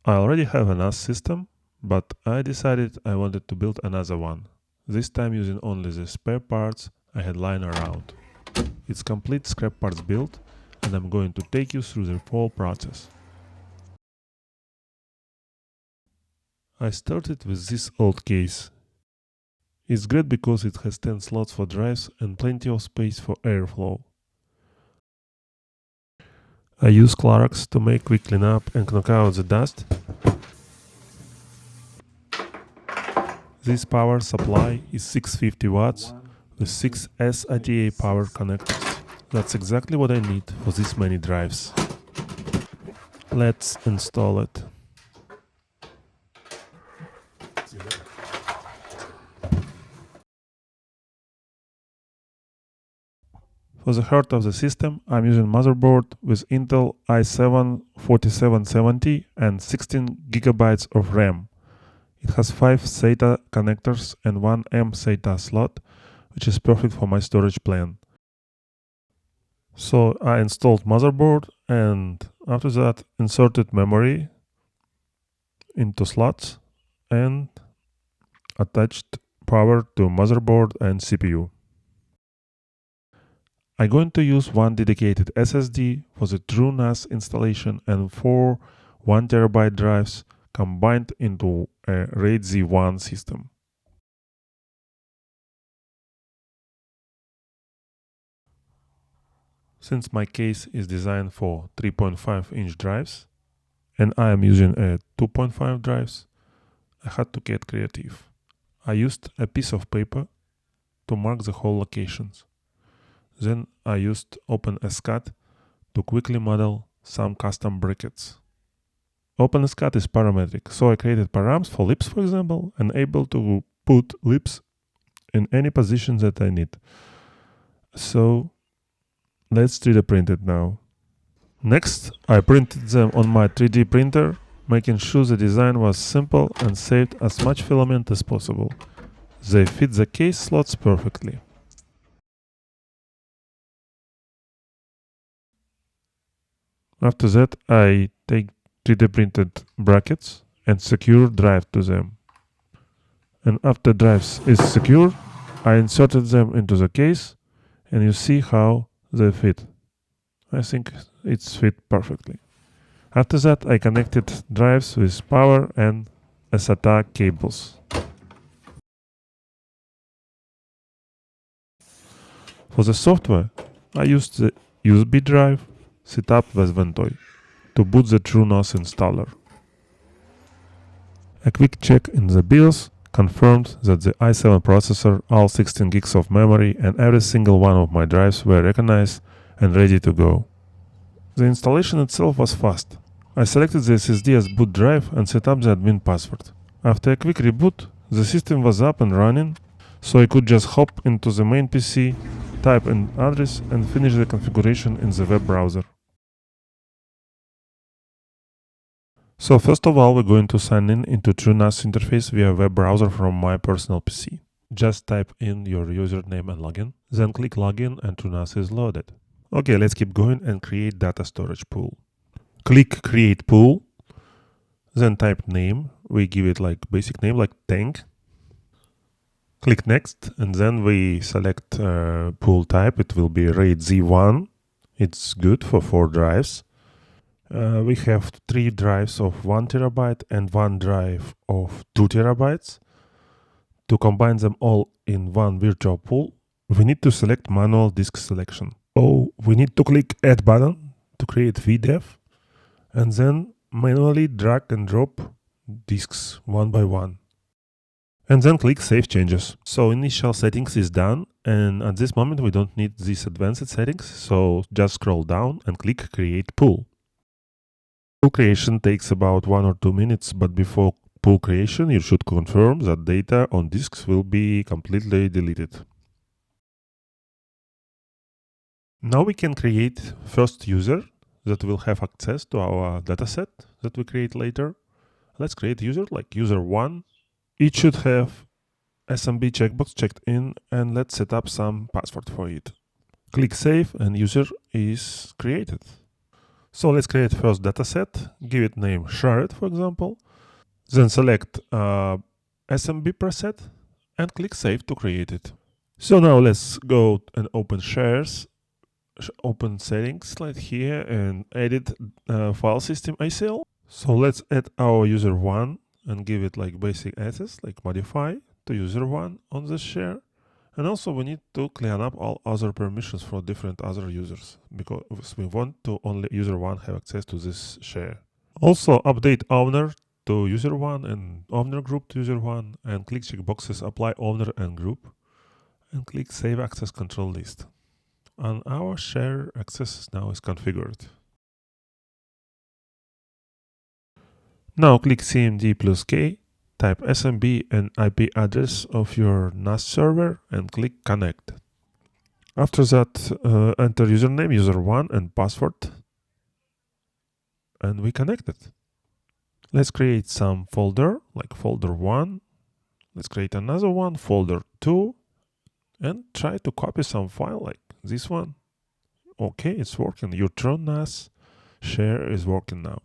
I already have a NAS system, but I decided I wanted to build another one, this time using only the spare parts I had lying around. It's complete scrap parts build, and I'm going to take you through the whole process. I started with this old case. It's great because it has 10 slots for drives and plenty of space for airflow. I use Clorox to make quick cleanup and knock out the dust. This power supply is 650 watts with 6 SATA power connectors. That's exactly what I need for this many drives. Let's install it. For the heart of the system, I'm using Motherboard with Intel i7 4770 and 16 GB of RAM. It has 5 SATA connectors and 1 M-SATA slot, which is perfect for my storage plan. So I installed Motherboard and after that inserted memory into slots and attached power to motherboard and CPU. I'm going to use one dedicated SSD for the TrueNAS installation and 4 1TB drives combined into a RAID Z1 system. Since my case is designed for 3.5-inch drives and I am using a 2.5 drives, I had to get creative. I used a piece of paper to mark the whole locations. Then I used OpenSCAD to quickly model some custom brackets. OpenSCAD is parametric, so I created params for lips, for example, and able to put lips in any position that I need. So let's 3D print it now. Next, I printed them on my 3D printer, making sure the design was simple and saved as much filament as possible. They fit the case slots perfectly. After that, I take 3D printed brackets and secure drive to them. And after drives is secure, I inserted them into the case and you see how they fit. I think it's fit perfectly. After that, I connected drives with power and SATA cables. For the software, I used the USB drive set up with Ventoy to boot the TrueNAS installer. A quick check in the BIOS confirmed that the i7 processor, all 16 gigs of memory and every single one of my drives were recognized and ready to go. The installation itself was fast. I selected the SSD as boot drive and set up the admin password. After a quick reboot, the system was up and running, so I could just hop into the main PC, type an address and finish the configuration in the web browser. So first of all, we're going to sign in into TrueNAS interface via web browser from my personal PC. Just type in your username and login, then click login and TrueNAS is loaded. Okay, let's keep going and create data storage pool. Click create pool, then type name. We give it like basic name like tank. Click next and then we select pool type. It will be RAID Z1. It's good for 4 drives. We have 3 drives of 1 terabyte and 1 drive of 2 terabytes. To combine them all in one virtual pool, we need to select manual disk selection. So we need to click add button to create VDEV and then manually drag and drop disks one by one. And then click save changes. So initial settings is done and at this moment we don't need these advanced settings, so just scroll down and click create pool. Pool creation takes about 1 or 2 minutes, but before pool creation you should confirm that data on disks will be completely deleted. Now we can create first user that will have access to our dataset that we create later. Let's create user like user 1. It should have SMB checkbox checked in and let's set up some password for it. Click save and user is created. So let's create first dataset, give it name shared, for example. Then select SMB preset and click Save to create it. So now let's go and open shares, open settings like here and edit file system ACL. So let's add our user one and give it like basic access, like modify to user one on the share. And also we need to clean up all other permissions for different other users because we want to only user one have access to this share. Also update owner to user one and owner group to user one and click checkboxes apply owner and group and click save access control list. And our share access now is configured. Now click CMD plus K, type SMB and IP address of your NAS server and click connect. After that, enter username, user1 and password, and we connected. Let's create some folder, like folder 1. Let's create another one, folder 2, and try to copy some file like this one. Okay, it's working. Your TrueNAS share is working now.